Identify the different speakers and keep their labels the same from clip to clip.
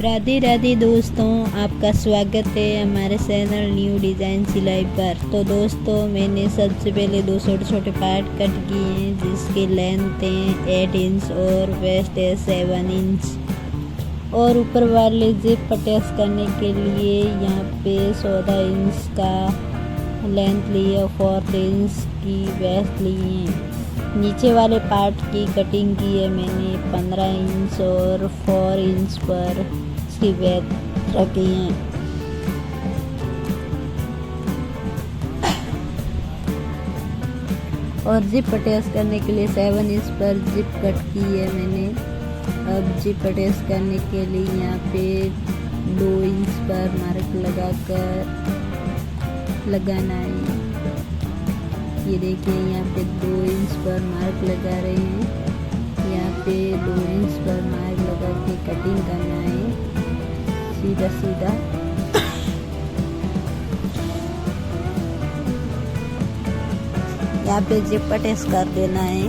Speaker 1: राधे राधे दोस्तों, आपका स्वागत है हमारे चैनल न्यू डिज़ाइन सिलाई पर। तो दोस्तों, मैंने सबसे पहले दो छोटे छोटे पार्ट कट किए हैं जिसकी लेंथ है 8 इंच और वेस्ट है 7 इंच। और ऊपर वाले जिप अटैच करने के लिए यहाँ पे 14 इंच का लेंथ लिए और 4 इंच की वेस्ट लिए हैं। नीचे वाले पार्ट की कटिंग की है मैंने 15 इंच और 4 इंच पर इसकी वेथ रखी है। और जिप अटैच करने के लिए 7 इंच पर जिप कट की है मैंने। अब जिप अटैच करने के लिए यहाँ पे 2 इंच पर मार्क लगाकर लगाना है। ये देखिए, यहाँ पे 2 इंच पर मार्क लगा रहे हैं। यहाँ पे 2 इंच पर मार्क लगा के कटिंग करना है सीधा सीधा। यहाँ पे जिप अटैच कर देना है।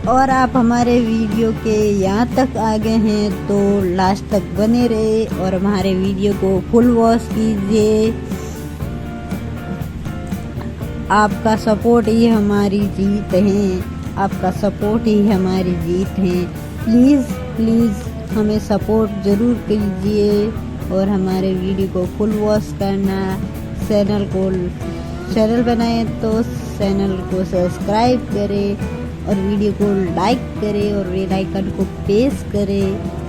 Speaker 1: और आप हमारे वीडियो के यहाँ तक आ गए हैं तो लास्ट तक बने रहे और हमारे वीडियो को फुल वॉच कीजिए। आपका सपोर्ट ही हमारी जीत है, आपका सपोर्ट ही हमारी जीत है। प्लीज़ प्लीज़ हमें सपोर्ट ज़रूर कीजिए और हमारे वीडियो को फुल वॉच करना। चैनल बनाए तो चैनल को सब्सक्राइब करें और वीडियो को लाइक करें और बेल आइकन को प्रेस करें।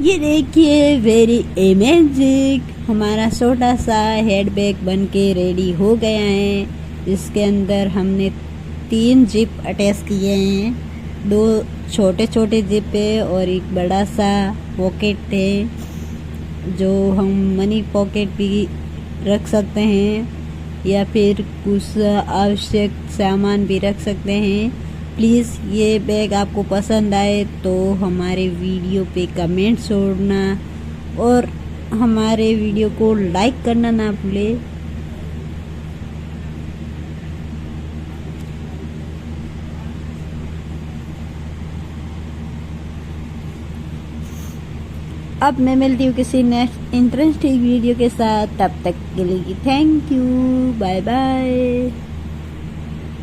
Speaker 1: ये देखिए वेरी अमेजिंग, हमारा छोटा सा हेड बैग बन के रेडी हो गया है। इसके अंदर हमने 3 जिप अटैच किए हैं, 2 छोटे छोटे जिप है और एक बड़ा सा पॉकेट है जो हम मनी पॉकेट भी रख सकते हैं या फिर कुछ आवश्यक सामान भी रख सकते हैं। प्लीज़ ये बैग आपको पसंद आए तो हमारे वीडियो पे कमेंट छोड़ना और हमारे वीडियो को लाइक करना ना भूलें। अब मैं मिलती हूँ किसी नेक्स्ट इंटरेस्टिंग वीडियो के साथ, तब तक के लिए थैंक यू, बाय बाय।